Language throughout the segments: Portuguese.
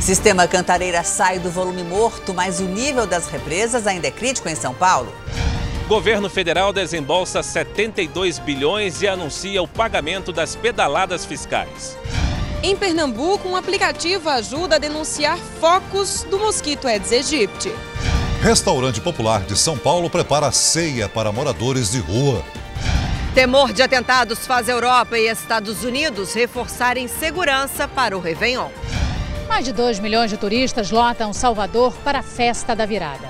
Sistema Cantareira sai do volume morto, mas o nível das represas ainda é crítico em São Paulo. Governo federal desembolsa 72 bilhões e anuncia o pagamento das pedaladas fiscais. Em Pernambuco, um aplicativo ajuda a denunciar focos do mosquito Aedes aegypti. Restaurante popular de São Paulo prepara ceia para moradores de rua. Temor de atentados faz Europa e Estados Unidos reforçarem segurança para o Réveillon. Mais de 2 milhões de turistas lotam Salvador para a festa da virada.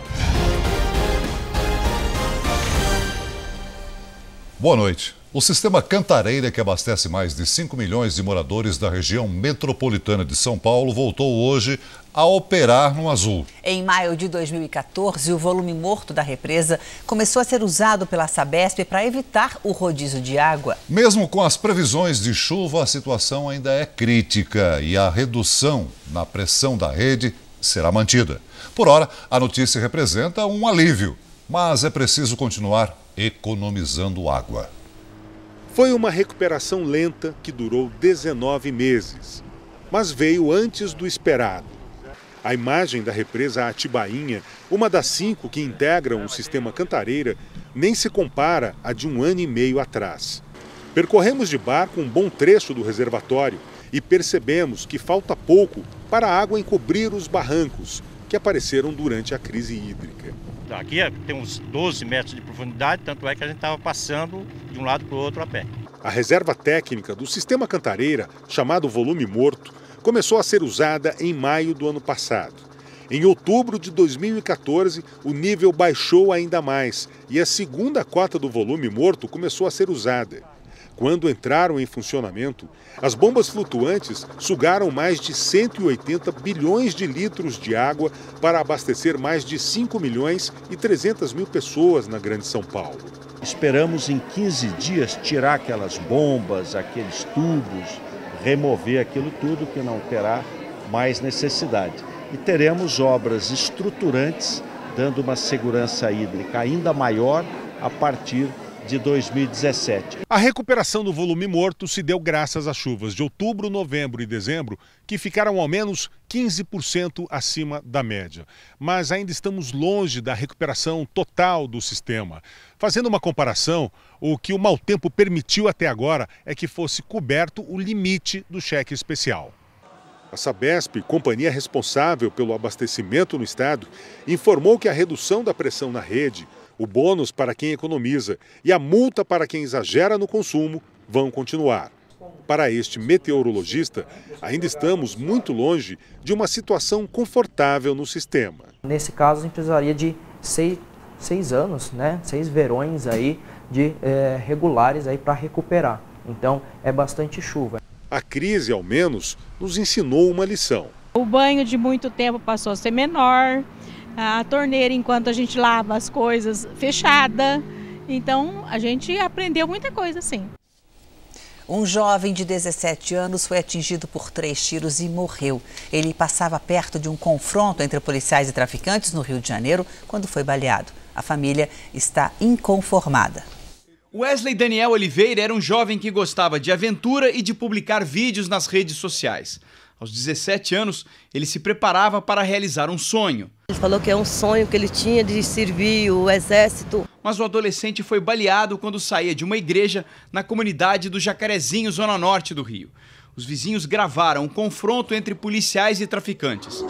Boa noite. O sistema Cantareira, que abastece mais de 5 milhões de moradores da região metropolitana de São Paulo, voltou hoje a operar no azul. Em maio de 2014, o volume morto da represa começou a ser usado pela Sabesp para evitar o rodízio de água. Mesmo com as previsões de chuva, a situação ainda é crítica e a redução na pressão da rede será mantida. Por ora, a notícia representa um alívio, mas é preciso continuar economizando água. Foi uma recuperação lenta que durou 19 meses, mas veio antes do esperado. A imagem da represa Atibainha, uma das 5 que integram o sistema Cantareira, nem se compara à de 1 ano e meio atrás. Percorremos de barco um bom trecho do reservatório e percebemos que falta pouco para a água encobrir os barrancos que apareceram durante a crise hídrica. Aqui tem uns 12 metros de profundidade, tanto é que a gente estava passando de um lado para o outro a pé. A reserva técnica do sistema Cantareira, chamado volume morto, começou a ser usada em maio do ano passado. Em outubro de 2014, o nível baixou ainda mais e a segunda cota do volume morto começou a ser usada. Quando entraram em funcionamento, as bombas flutuantes sugaram mais de 180 bilhões de litros de água para abastecer mais de 5 milhões e 300 mil pessoas na Grande São Paulo. Esperamos em 15 dias tirar aquelas bombas, aqueles tubos, remover aquilo tudo que não terá mais necessidade. E teremos obras estruturantes, dando uma segurança hídrica ainda maior a partir de 2017. A recuperação do volume morto se deu graças às chuvas de outubro, novembro e dezembro, que ficaram ao menos 15% acima da média. Mas ainda estamos longe da recuperação total do sistema. Fazendo uma comparação, o que o mau tempo permitiu até agora é que fosse coberto o limite do cheque especial. A Sabesp, companhia responsável pelo abastecimento no estado, informou que a redução da pressão na rede, o bônus para quem economiza e a multa para quem exagera no consumo vão continuar. Para este meteorologista, ainda estamos muito longe de uma situação confortável no sistema. Nesse caso, a gente precisaria de 6 anos, 6 verões aí regulares aí para recuperar. Então, é bastante chuva. A crise, ao menos, nos ensinou uma lição. O banho de muito tempo passou a ser menor. A torneira, enquanto a gente lava as coisas, fechada. Então, a gente aprendeu muita coisa, sim. Um jovem de 17 anos foi atingido por 3 tiros e morreu. Ele passava perto de um confronto entre policiais e traficantes no Rio de Janeiro quando foi baleado. A família está inconformada. Wesley Daniel Oliveira era um jovem que gostava de aventura e de publicar vídeos nas redes sociais. Aos 17 anos, ele se preparava para realizar um sonho. Ele falou que é um sonho que ele tinha de servir o exército. Mas o adolescente foi baleado quando saía de uma igreja na comunidade do Jacarezinho, zona norte do Rio. Os vizinhos gravaram um confronto entre policiais e traficantes.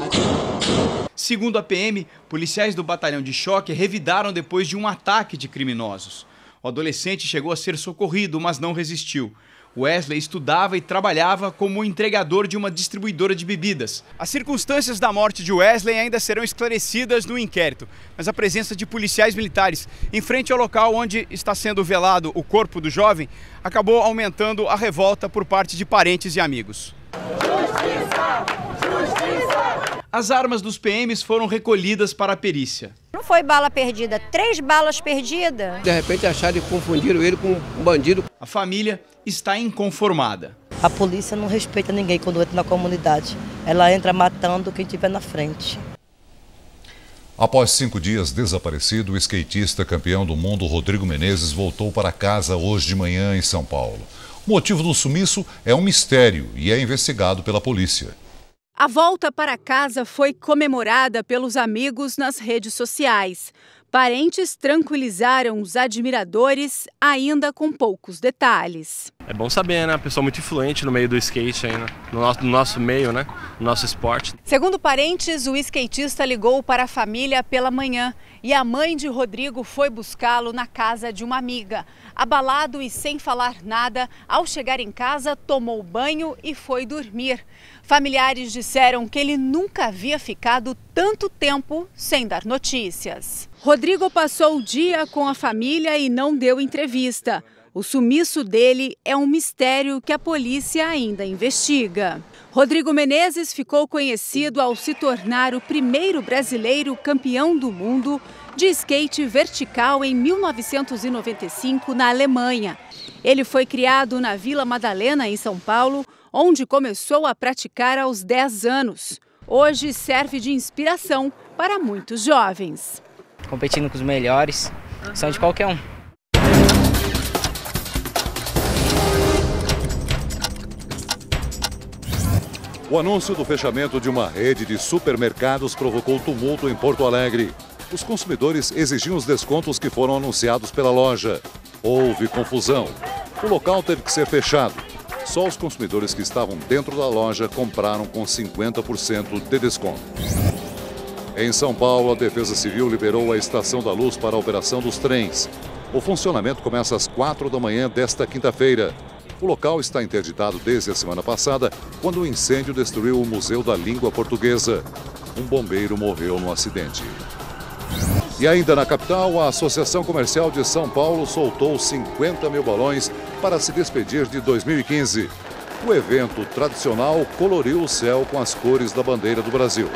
Segundo a PM, policiais do batalhão de choque revidaram depois de um ataque de criminosos. O adolescente chegou a ser socorrido, mas não resistiu. Wesley estudava e trabalhava como entregador de uma distribuidora de bebidas. As circunstâncias da morte de Wesley ainda serão esclarecidas no inquérito, mas a presença de policiais militares em frente ao local onde está sendo velado o corpo do jovem acabou aumentando a revolta por parte de parentes e amigos. Justiça! Justiça! As armas dos PMs foram recolhidas para a perícia. Não foi bala perdida, 3 balas perdidas. De repente acharam e confundiram ele com um bandido. A família está inconformada. A polícia não respeita ninguém quando entra na comunidade. Ela entra matando quem estiver na frente. Após 5 dias desaparecido, o skatista campeão do mundo Rodrigo Menezes voltou para casa hoje de manhã em São Paulo. O motivo do sumiço é um mistério e é investigado pela polícia. A volta para casa foi comemorada pelos amigos nas redes sociais. Parentes tranquilizaram os admiradores, ainda com poucos detalhes. É bom saber, né? Uma pessoa muito influente no meio do skate aí, né? No nosso meio, né? No nosso esporte. Segundo parentes, o skatista ligou para a família pela manhã e a mãe de Rodrigo foi buscá-lo na casa de uma amiga. Abalado e sem falar nada, ao chegar em casa, tomou banho e foi dormir. Familiares disseram que ele nunca havia ficado tanto tempo sem dar notícias. Rodrigo passou o dia com a família e não deu entrevista. O sumiço dele é um mistério que a polícia ainda investiga. Rodrigo Menezes ficou conhecido ao se tornar o primeiro brasileiro campeão do mundo de skate vertical em 1995 na Alemanha. Ele foi criado na Vila Madalena, em São Paulo, onde começou a praticar aos 10 anos. Hoje serve de inspiração para muitos jovens. Competindo com os melhores, são de qualquer um. O anúncio do fechamento de uma rede de supermercados provocou tumulto em Porto Alegre. Os consumidores exigiam os descontos que foram anunciados pela loja. Houve confusão. O local teve que ser fechado. Só os consumidores que estavam dentro da loja compraram com 50% de desconto. Em São Paulo, a Defesa Civil liberou a Estação da Luz para a operação dos trens. O funcionamento começa às 4 da manhã desta quinta-feira. O local está interditado desde a semana passada, quando o incêndio destruiu o Museu da Língua Portuguesa. Um bombeiro morreu no acidente. E ainda na capital, a Associação Comercial de São Paulo soltou 50 mil balões para se despedir de 2015. O evento tradicional coloriu o céu com as cores da bandeira do Brasil.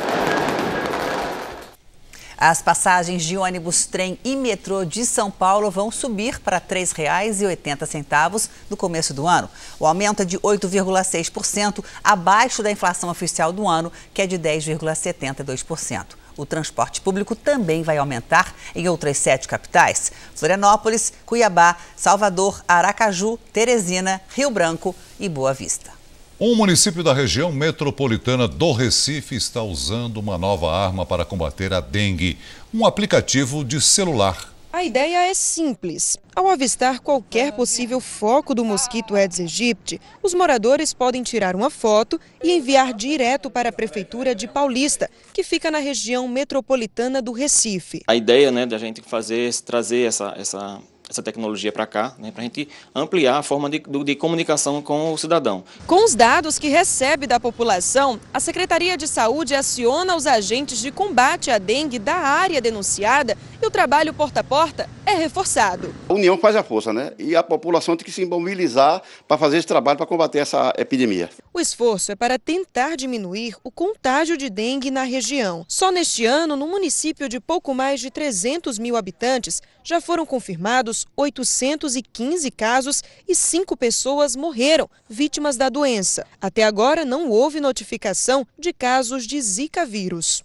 As passagens de ônibus, trem e metrô de São Paulo vão subir para R$ 3,80 no começo do ano. O aumento é de 8,6%, abaixo da inflação oficial do ano, que é de 10,72%. O transporte público também vai aumentar em outras 7 capitais: Florianópolis, Cuiabá, Salvador, Aracaju, Teresina, Rio Branco e Boa Vista. Um município da região metropolitana do Recife está usando uma nova arma para combater a dengue, um aplicativo de celular. A ideia é simples. Ao avistar qualquer possível foco do mosquito Aedes aegypti, os moradores podem tirar uma foto e enviar direto para a Prefeitura de Paulista, que fica na região metropolitana do Recife. A ideia, da gente trazer essa tecnologia para cá, para a gente ampliar a forma de comunicação com o cidadão. Com os dados que recebe da população, a Secretaria de Saúde aciona os agentes de combate à dengue da área denunciada e o trabalho porta a porta é reforçado. A união faz a força, E a população tem que se mobilizar para fazer esse trabalho para combater essa epidemia. O esforço é para tentar diminuir o contágio de dengue na região. Só neste ano, no município de pouco mais de 300 mil habitantes, já foram confirmados 815 casos e 5 pessoas morreram vítimas da doença. Até agora, não houve notificação de casos de Zika vírus.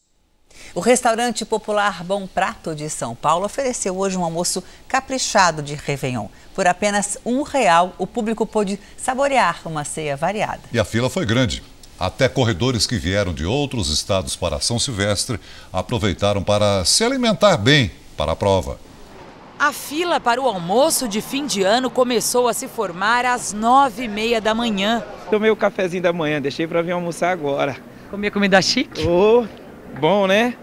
O restaurante popular Bom Prato de São Paulo ofereceu hoje um almoço caprichado de Réveillon. Por apenas R$1, o público pôde saborear uma ceia variada. E a fila foi grande. Até corredores que vieram de outros estados para São Silvestre aproveitaram para se alimentar bem para a prova. A fila para o almoço de fim de ano começou a se formar às 9h30 da manhã. Tomei o cafezinho da manhã, deixei para vir almoçar agora. Comer comida chique? Oh, bom, né?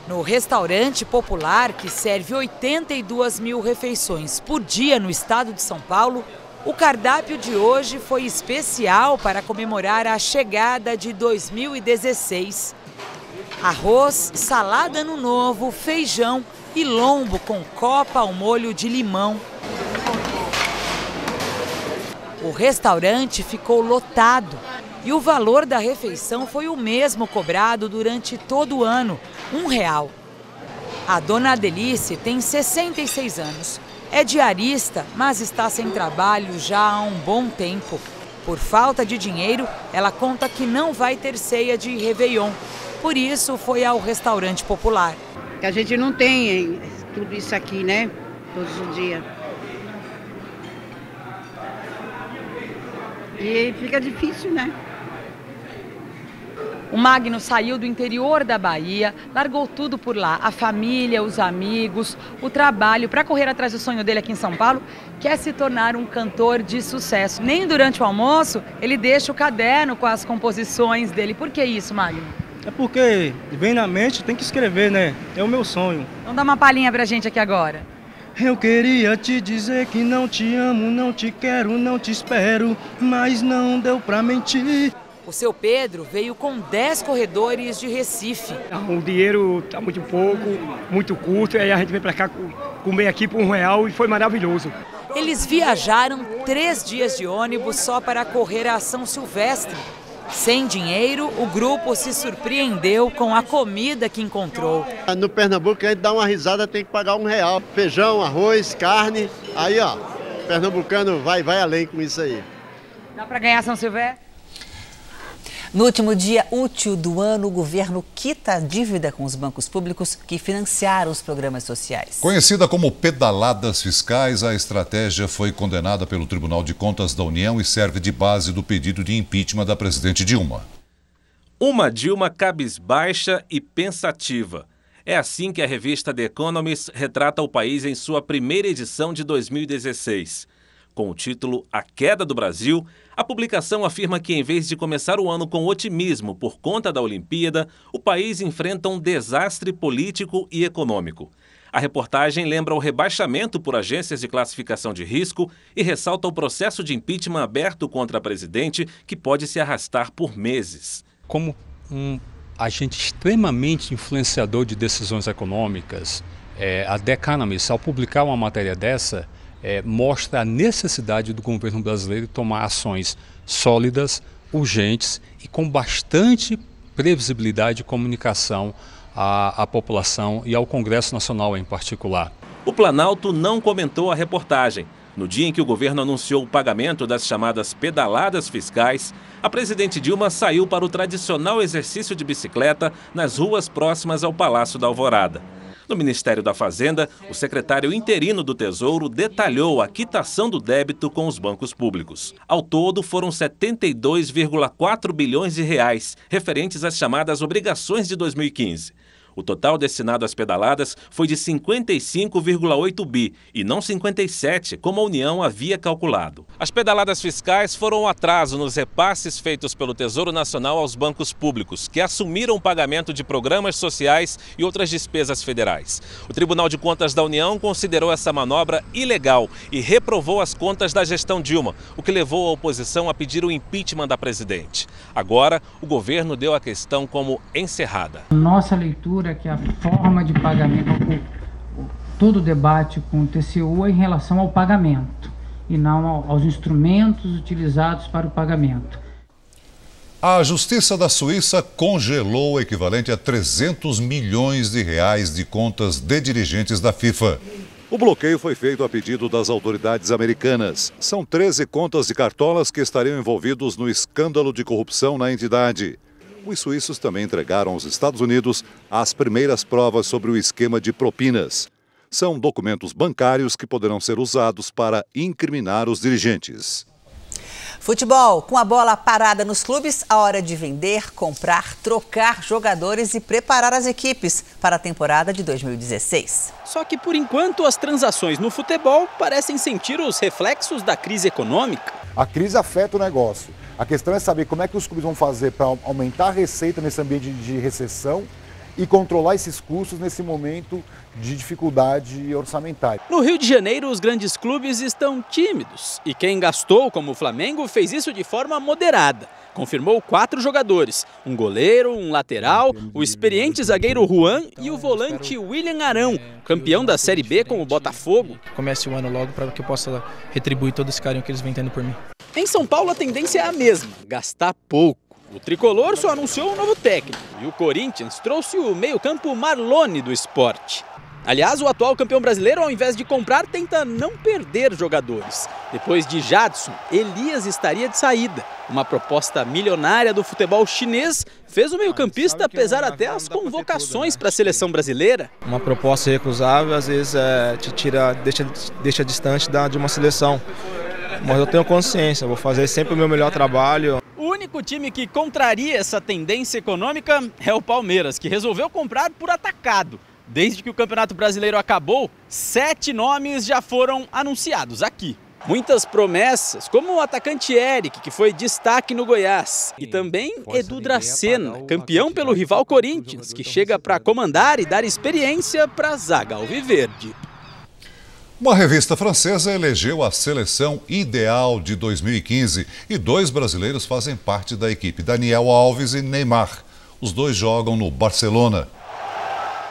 No restaurante popular, que serve 82 mil refeições por dia no estado de São Paulo, o cardápio de hoje foi especial para comemorar a chegada de 2016. Arroz, salada ano novo, feijão e lombo com copa ao molho de limão. O restaurante ficou lotado e o valor da refeição foi o mesmo cobrado durante todo o ano, R$1. A dona Adelice tem 66 anos. É diarista, mas está sem trabalho já há um bom tempo. Por falta de dinheiro, ela conta que não vai ter ceia de Réveillon. Por isso, foi ao restaurante popular. Que a gente não tem tudo isso aqui, todos os dias. E fica difícil, O Magno saiu do interior da Bahia, largou tudo por lá, a família, os amigos, o trabalho, para correr atrás do sonho dele aqui em São Paulo, quer se tornar um cantor de sucesso. Nem durante o almoço ele deixa o caderno com as composições dele. Por que isso, Magno? É porque vem na mente, tem que escrever, né? É o meu sonho. Então dá uma palhinha pra gente aqui agora. Eu queria te dizer que não te amo, não te quero, não te espero, mas não deu pra mentir. O seu Pedro veio com 10 corredores de Recife. O dinheiro tá muito pouco, muito curto, aí a gente veio pra cá comer aqui por R$1 e foi maravilhoso. Eles viajaram 3 dias de ônibus só para correr a São Silvestre. Sem dinheiro, o grupo se surpreendeu com a comida que encontrou. No Pernambuco a gente dá uma risada, tem que pagar R$1. Feijão, arroz, carne, aí ó, o pernambucano vai além com isso aí. Dá para ganhar São Silvestre? No último dia útil do ano, o governo quita a dívida com os bancos públicos que financiaram os programas sociais. Conhecida como pedaladas fiscais, a estratégia foi condenada pelo Tribunal de Contas da União e serve de base do pedido de impeachment da presidente Dilma. Uma Dilma cabisbaixa e pensativa. É assim que a revista The Economist retrata o país em sua primeira edição de 2016. Com o título A Queda do Brasil, a publicação afirma que, em vez de começar o ano com otimismo por conta da Olimpíada, o país enfrenta um desastre político e econômico. A reportagem lembra o rebaixamento por agências de classificação de risco e ressalta o processo de impeachment aberto contra a presidente, que pode se arrastar por meses. Como um agente extremamente influenciador de decisões econômicas, a The Economist, ao publicar uma matéria dessa, mostra a necessidade do governo brasileiro tomar ações sólidas, urgentes e com bastante previsibilidade de comunicação à população e ao Congresso Nacional em particular. O Planalto não comentou a reportagem. No dia em que o governo anunciou o pagamento das chamadas pedaladas fiscais, a presidente Dilma saiu para o tradicional exercício de bicicleta nas ruas próximas ao Palácio da Alvorada. No Ministério da Fazenda, o secretário interino do Tesouro detalhou a quitação do débito com os bancos públicos. Ao todo, foram 72,4 bilhões de reais, referentes às chamadas obrigações de 2015. O total destinado às pedaladas foi de 55,8 bi e não 57, como a União havia calculado. As pedaladas fiscais foram um atraso nos repasses feitos pelo Tesouro Nacional aos bancos públicos, que assumiram o pagamento de programas sociais e outras despesas federais. O Tribunal de Contas da União considerou essa manobra ilegal e reprovou as contas da gestão Dilma, o que levou a oposição a pedir o impeachment da presidente. Agora, o governo deu a questão como encerrada. Nossa leitura que a forma de pagamento, todo o debate com o TCU é em relação ao pagamento e não aos instrumentos utilizados para o pagamento. A Justiça da Suíça congelou o equivalente a 300 milhões de reais de contas de dirigentes da FIFA. O bloqueio foi feito a pedido das autoridades americanas. São 13 contas de cartolas que estariam envolvidos no escândalo de corrupção na entidade. Os suíços também entregaram aos Estados Unidos as primeiras provas sobre o esquema de propinas. São documentos bancários que poderão ser usados para incriminar os dirigentes. Futebol, com a bola parada nos clubes, a hora de vender, comprar, trocar jogadores e preparar as equipes para a temporada de 2016. Só que, por enquanto, as transações no futebol parecem sentir os reflexos da crise econômica. A crise afeta o negócio. A questão é saber como é que os clubes vão fazer para aumentar a receita nesse ambiente de recessão e controlar esses custos nesse momento de dificuldade orçamentária. No Rio de Janeiro, os grandes clubes estão tímidos e quem gastou, como o Flamengo, fez isso de forma moderada. Confirmou 4 jogadores, um goleiro, um lateral, o experiente zagueiro Juan e o volante William Arão, campeão da Série B com o Botafogo. Comece o ano logo para que eu possa retribuir todo esse carinho que eles vêm tendo por mim. Em São Paulo, a tendência é a mesma, gastar pouco. O Tricolor só anunciou um novo técnico e o Corinthians trouxe o meio-campo Marlone do Sport. Aliás, o atual campeão brasileiro, ao invés de comprar, tenta não perder jogadores. Depois de Jadson, Elias estaria de saída. Uma proposta milionária do futebol chinês fez o meio-campista pesar até as convocações para a seleção brasileira. Uma proposta recusável, às vezes, te tira, deixa distante de uma seleção. Mas eu tenho consciência, vou fazer sempre o meu melhor trabalho. O único time que contraria essa tendência econômica é o Palmeiras, que resolveu comprar por atacado. Desde que o Campeonato Brasileiro acabou, 7 nomes já foram anunciados aqui. Muitas promessas, como o atacante Eric, que foi destaque no Goiás. E também Edu Dracena, campeão pelo rival Corinthians, que chega para comandar e dar experiência para a zaga alviverde. Uma revista francesa elegeu a seleção ideal de 2015 e 2 brasileiros fazem parte da equipe, Daniel Alves e Neymar. Os 2 jogam no Barcelona.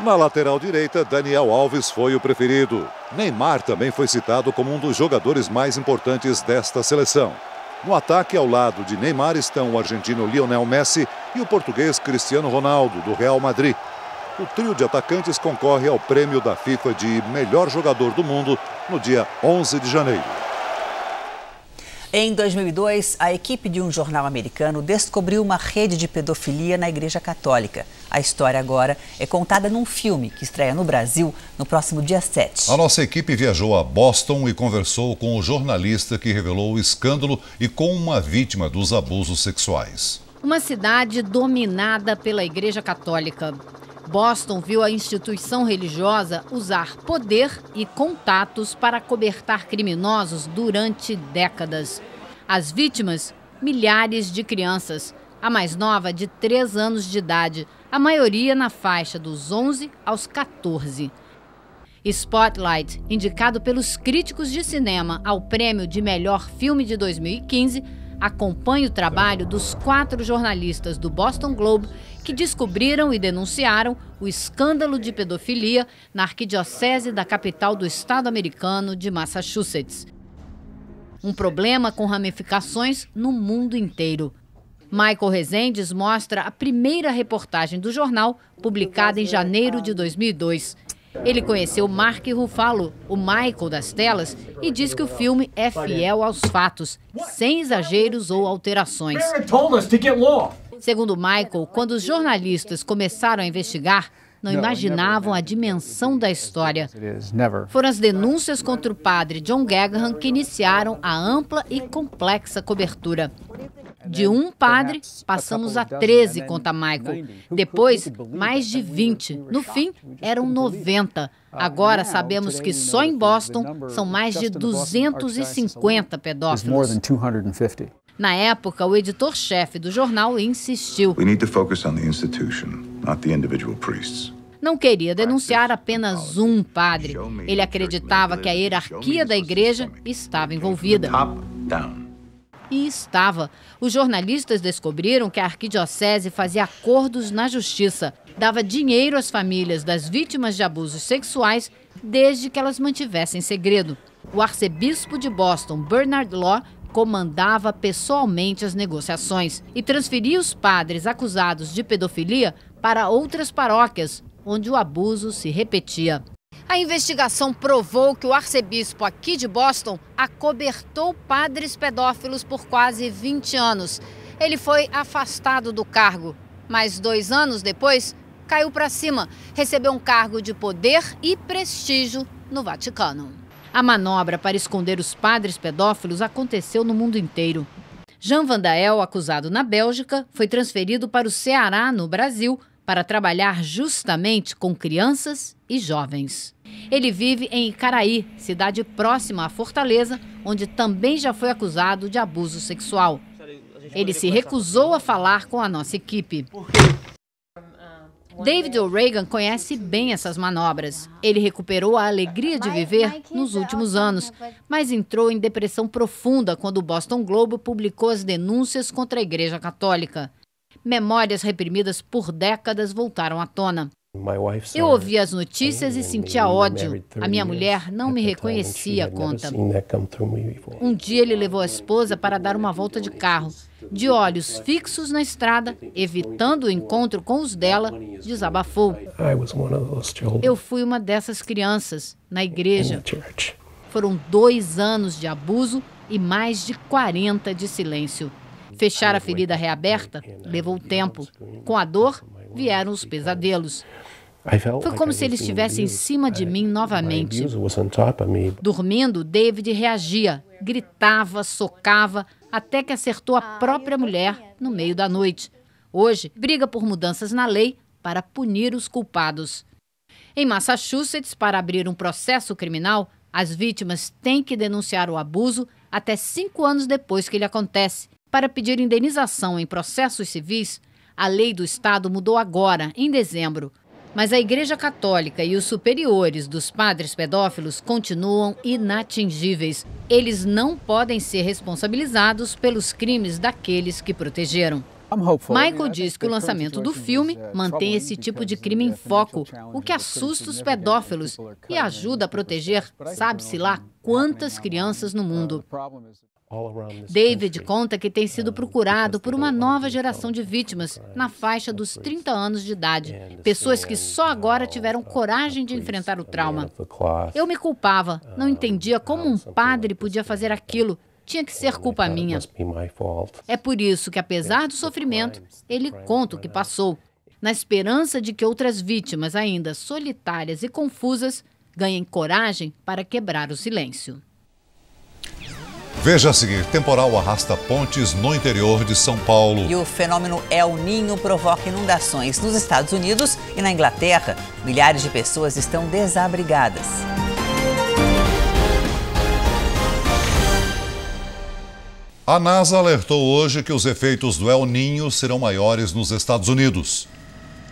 Na lateral direita, Daniel Alves foi o preferido. Neymar também foi citado como um dos jogadores mais importantes desta seleção. No ataque, ao lado de Neymar, estão o argentino Lionel Messi e o português Cristiano Ronaldo, do Real Madrid. O trio de atacantes concorre ao prêmio da FIFA de melhor jogador do mundo no dia 11 de janeiro. Em 2002, a equipe de um jornal americano descobriu uma rede de pedofilia na Igreja Católica. A história agora é contada num filme que estreia no Brasil no próximo dia 7. A nossa equipe viajou a Boston e conversou com o jornalista que revelou o escândalo e com uma vítima dos abusos sexuais. Uma cidade dominada pela Igreja Católica. Boston viu a instituição religiosa usar poder e contatos para acobertar criminosos durante décadas. As vítimas, milhares de crianças, a mais nova de 3 anos de idade, a maioria na faixa dos 11 aos 14. Spotlight, indicado pelos críticos de cinema ao prêmio de melhor filme de 2015, acompanha o trabalho dos 4 jornalistas do Boston Globe que descobriram e denunciaram o escândalo de pedofilia na arquidiocese da capital do estado americano de Massachusetts. Um problema com ramificações no mundo inteiro. Michael Rezendes mostra a primeira reportagem do jornal, publicada em janeiro de 2002. Ele conheceu Mark Ruffalo, o Michael das telas, e diz que o filme é fiel aos fatos, sem exageros ou alterações. Segundo Michael, quando os jornalistas começaram a investigar, não imaginavam a dimensão da história. Foram as denúncias contra o padre John Gaghan que iniciaram a ampla e complexa cobertura. De um padre, passamos a 13, conta Michael. Depois, mais de 20. No fim, eram 90. Agora sabemos que só em Boston são mais de 250 pedófilos. Na época, o editor-chefe do jornal insistiu. Não queria denunciar apenas um padre. Ele acreditava que a hierarquia da igreja estava envolvida. E estava. Os jornalistas descobriram que a arquidiocese fazia acordos na justiça, dava dinheiro às famílias das vítimas de abusos sexuais desde que elas mantivessem segredo. O arcebispo de Boston, Bernard Law, comandava pessoalmente as negociações e transferia os padres acusados de pedofilia para outras paróquias, onde o abuso se repetia. A investigação provou que o arcebispo aqui de Boston acobertou padres pedófilos por quase 20 anos. Ele foi afastado do cargo, mas 2 anos depois caiu para cima, recebeu um cargo de poder e prestígio no Vaticano. A manobra para esconder os padres pedófilos aconteceu no mundo inteiro. Jean Vandael, acusado na Bélgica, foi transferido para o Ceará, no Brasil, para trabalhar justamente com crianças e jovens. Ele vive em Icaraí, cidade próxima à Fortaleza, onde também já foi acusado de abuso sexual. Ele se recusou a falar com a nossa equipe. David O'Regan conhece bem essas manobras. Ele recuperou a alegria de viver nos últimos anos, mas entrou em depressão profunda quando o Boston Globe publicou as denúncias contra a Igreja Católica. Memórias reprimidas por décadas voltaram à tona. Eu ouvia as notícias e sentia ódio. A minha mulher não me reconhecia, conta. Um dia ele levou a esposa para dar uma volta de carro. De olhos fixos na estrada, evitando o encontro com os dela, desabafou. Eu fui uma dessas crianças, na igreja. Foram 2 anos de abuso e mais de 40 de silêncio. Fechar a ferida reaberta levou tempo. Com a dor, vieram os pesadelos. Foi como se ele estivesse em cima de mim novamente. Dormindo, David reagia, gritava, socava, até que acertou a própria mulher no meio da noite. Hoje, briga por mudanças na lei para punir os culpados. Em Massachusetts, para abrir um processo criminal, as vítimas têm que denunciar o abuso até 5 anos depois que ele acontece. Para pedir indenização em processos civis, a lei do estado mudou agora, em dezembro. Mas a Igreja Católica e os superiores dos padres pedófilos continuam inatingíveis. Eles não podem ser responsabilizados pelos crimes daqueles que protegeram. Michael diz que o lançamento do filme mantém esse tipo de crime em foco, o que assusta os pedófilos e ajuda a proteger, sabe-se lá, quantas crianças no mundo. David conta que tem sido procurado por uma nova geração de vítimas na faixa dos 30 anos de idade. Pessoas que só agora tiveram coragem de enfrentar o trauma. Eu me culpava, não entendia como um padre podia fazer aquilo. Tinha que ser culpa minha. É por isso que, apesar do sofrimento, ele conta o que passou, na esperança de que outras vítimas, ainda solitárias e confusas, ganhem coragem para quebrar o silêncio. Veja a seguir, temporal arrasta pontes no interior de São Paulo. E o fenômeno El Niño provoca inundações nos Estados Unidos e na Inglaterra. Milhares de pessoas estão desabrigadas. A NASA alertou hoje que os efeitos do El Niño serão maiores nos Estados Unidos.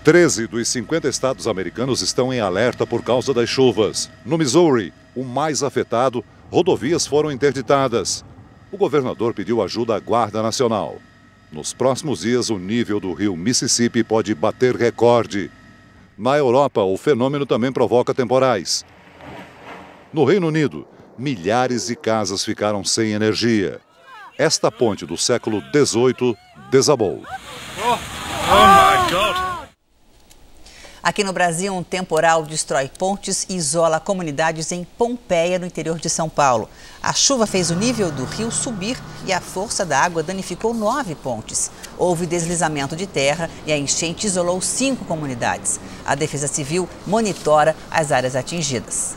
13 dos 50 estados americanos estão em alerta por causa das chuvas. No Missouri, o mais afetado, rodovias foram interditadas. O governador pediu ajuda à Guarda Nacional. Nos próximos dias, o nível do rio Mississippi pode bater recorde. Na Europa, o fenômeno também provoca temporais. No Reino Unido, milhares de casas ficaram sem energia. Esta ponte do século XVIII desabou. Oh my God! Aqui no Brasil, um temporal destrói pontes e isola comunidades em Pompeia, no interior de São Paulo. A chuva fez o nível do rio subir e a força da água danificou 9 pontes. Houve deslizamento de terra e a enchente isolou 5 comunidades. A Defesa Civil monitora as áreas atingidas.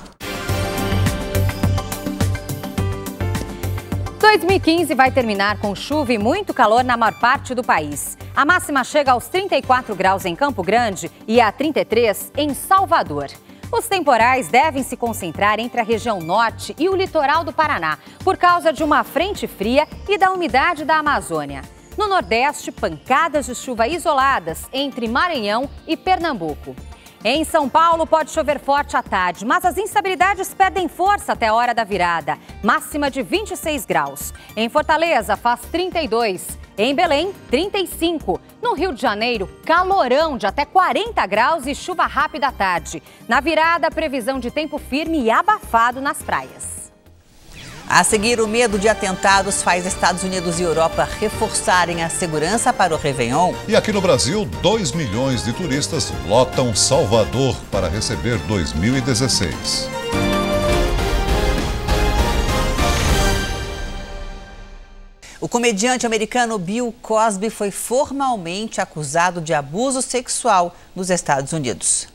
2015 vai terminar com chuva e muito calor na maior parte do país. A máxima chega aos 34 graus em Campo Grande e a 33 em Salvador. Os temporais devem se concentrar entre a região norte e o litoral do Paraná, por causa de uma frente fria e da umidade da Amazônia. No Nordeste, pancadas de chuva isoladas entre Maranhão e Pernambuco. Em São Paulo, pode chover forte à tarde, mas as instabilidades perdem força até a hora da virada. Máxima de 26 graus. Em Fortaleza, faz 32. Em Belém, 35. No Rio de Janeiro, calorão de até 40 graus e chuva rápida à tarde. Na virada, previsão de tempo firme e abafado nas praias. A seguir, o medo de atentados faz Estados Unidos e Europa reforçarem a segurança para o Réveillon. E aqui no Brasil, 2 milhões de turistas lotam Salvador para receber 2016. O comediante americano Bill Cosby foi formalmente acusado de abuso sexual nos Estados Unidos.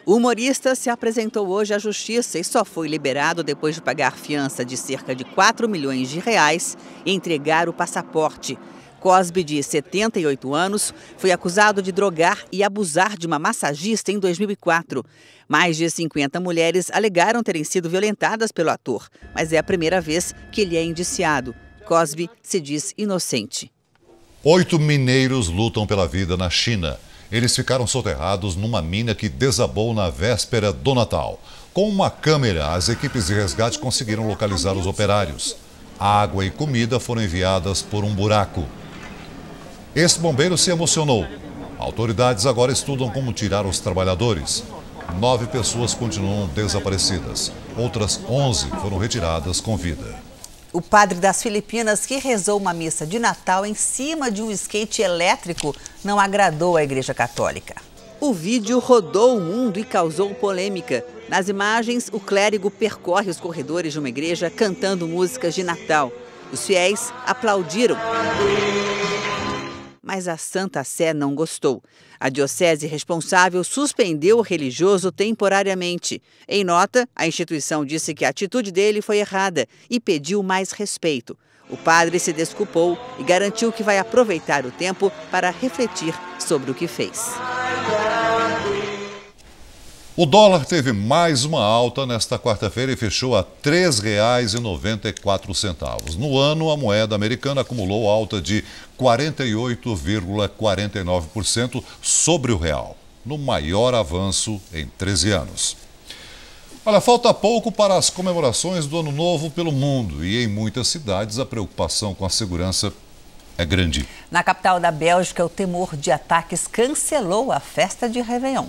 O humorista se apresentou hoje à justiça e só foi liberado depois de pagar fiança de cerca de 4 milhões de reais e entregar o passaporte. Cosby, de 78 anos, foi acusado de drogar e abusar de uma massagista em 2004. Mais de 50 mulheres alegaram terem sido violentadas pelo ator, mas é a primeira vez que ele é indiciado. Cosby se diz inocente. 8 mineiros lutam pela vida na China. Eles ficaram soterrados numa mina que desabou na véspera do Natal. Com uma câmera, as equipes de resgate conseguiram localizar os operários. Água e comida foram enviadas por um buraco. Esse bombeiro se emocionou. Autoridades agora estudam como tirar os trabalhadores. 9 pessoas continuam desaparecidas. Outras 11 foram retiradas com vida. O padre das Filipinas, que rezou uma missa de Natal em cima de um skate elétrico, não agradou a Igreja Católica. O vídeo rodou o mundo e causou polêmica. Nas imagens, o clérigo percorre os corredores de uma igreja cantando músicas de Natal. Os fiéis aplaudiram. mas a Santa Sé não gostou. A diocese responsável suspendeu o religioso temporariamente. Em nota, a instituição disse que a atitude dele foi errada e pediu mais respeito. O padre se desculpou e garantiu que vai aproveitar o tempo para refletir sobre o que fez. O dólar teve mais uma alta nesta quarta-feira e fechou a R$ 3,94. No ano, a moeda americana acumulou alta de 48,49% sobre o real, no maior avanço em 13 anos. Olha, falta pouco para as comemorações do Ano Novo pelo mundo e em muitas cidades a preocupação com a segurança é grande. Na capital da Bélgica, o temor de ataques cancelou a festa de Réveillon.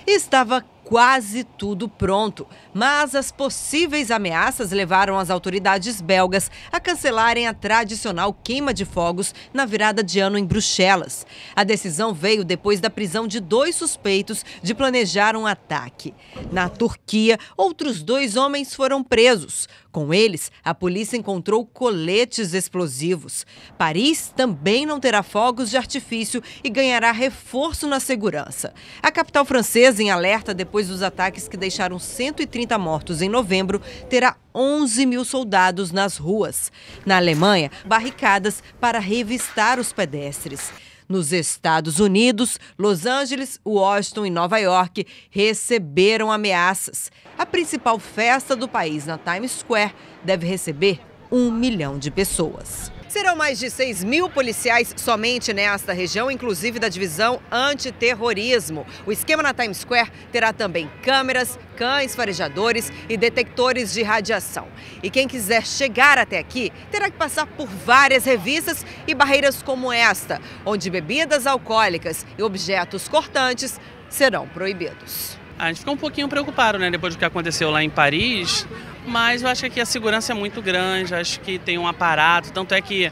Estava quase tudo pronto, mas as possíveis ameaças levaram as autoridades belgas a cancelarem a tradicional queima de fogos na virada de ano em Bruxelas. A decisão veio depois da prisão de 2 suspeitos de planejar um ataque. Na Turquia, outros 2 homens foram presos. Com eles, a polícia encontrou coletes explosivos. Paris também não terá fogos de artifício e ganhará reforço na segurança. A capital francesa, em alerta depois dos ataques que deixaram 130 mortos em novembro, terá 11 mil soldados nas ruas. Na Alemanha, barricadas para revistar os pedestres. Nos Estados Unidos, Los Angeles, Washington e Nova York receberam ameaças. A principal festa do país, na Times Square, deve receber 1 milhão de pessoas. Serão mais de 6 mil policiais somente nesta região, inclusive da divisão antiterrorismo. O esquema na Times Square terá também câmeras, cães farejadores e detectores de radiação. E quem quiser chegar até aqui terá que passar por várias revistas e barreiras como esta, onde bebidas alcoólicas e objetos cortantes serão proibidos. A gente fica um pouquinho preocupado, né, depois do que aconteceu lá em Paris, mas eu acho que aqui a segurança é muito grande, acho que tem um aparato, tanto é que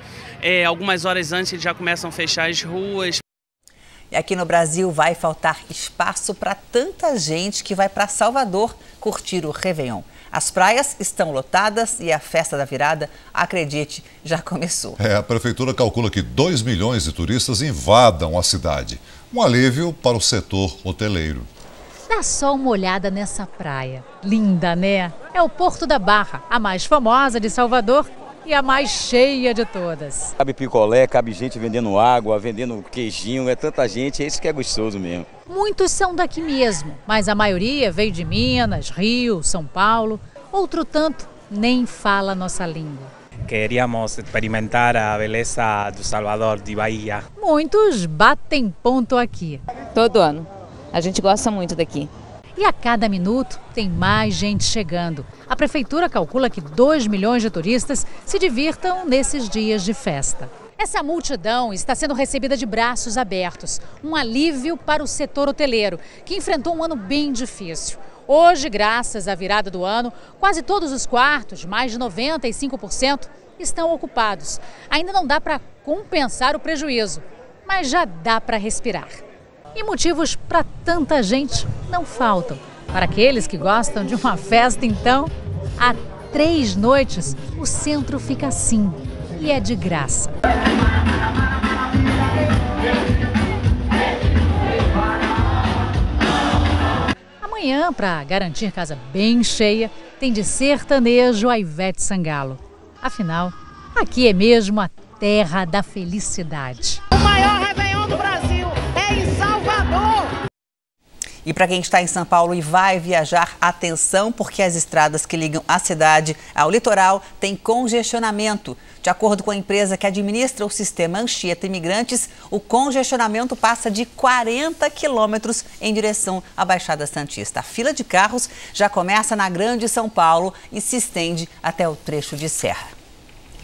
algumas horas antes eles já começam a fechar as ruas. E aqui no Brasil vai faltar espaço para tanta gente que vai para Salvador curtir o Réveillon. As praias estão lotadas e a festa da virada, acredite, já começou. A prefeitura calcula que 2 milhões de turistas invadam a cidade. Um alívio para o setor hoteleiro. Dá só uma olhada nessa praia. Linda, né? É o Porto da Barra, a mais famosa de Salvador e a mais cheia de todas. Cabe picolé, cabe gente vendendo água, vendendo queijinho, é tanta gente, é isso que é gostoso mesmo. Muitos são daqui mesmo, mas a maioria veio de Minas, Rio, São Paulo. Outro tanto nem fala a nossa língua. Queríamos experimentar a beleza do Salvador, de Bahia. Muitos batem ponto aqui. Todo ano. A gente gosta muito daqui. E a cada minuto tem mais gente chegando. A prefeitura calcula que 2 milhões de turistas se divirtam nesses dias de festa. Essa multidão está sendo recebida de braços abertos. Um alívio para o setor hoteleiro, que enfrentou um ano bem difícil. Hoje, graças à virada do ano, quase todos os quartos, mais de 95%, estão ocupados. Ainda não dá para compensar o prejuízo, mas já dá para respirar. E motivos para tanta gente não faltam. Para aqueles que gostam de uma festa, então, há 3 noites o centro fica assim e é de graça. Amanhã, para garantir casa bem cheia, tem de sertanejo a Ivete Sangalo. Afinal, aqui é mesmo a terra da felicidade. O maior Réveillon do Brasil é em Salvador. E para quem está em São Paulo e vai viajar, atenção, porque as estradas que ligam a cidade ao litoral têm congestionamento. De acordo com a empresa que administra o sistema Anchieta Imigrantes, o congestionamento passa de 40 quilômetros em direção à Baixada Santista. A fila de carros já começa na Grande São Paulo e se estende até o trecho de serra.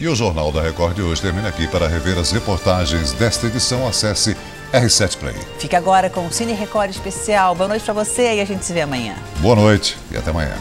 E o Jornal da Record de hoje termina aqui. Para rever as reportagens desta edição, acesse R7 Play. Fique agora com o Cine Record Especial. Boa noite para você e a gente se vê amanhã. Boa noite e até amanhã.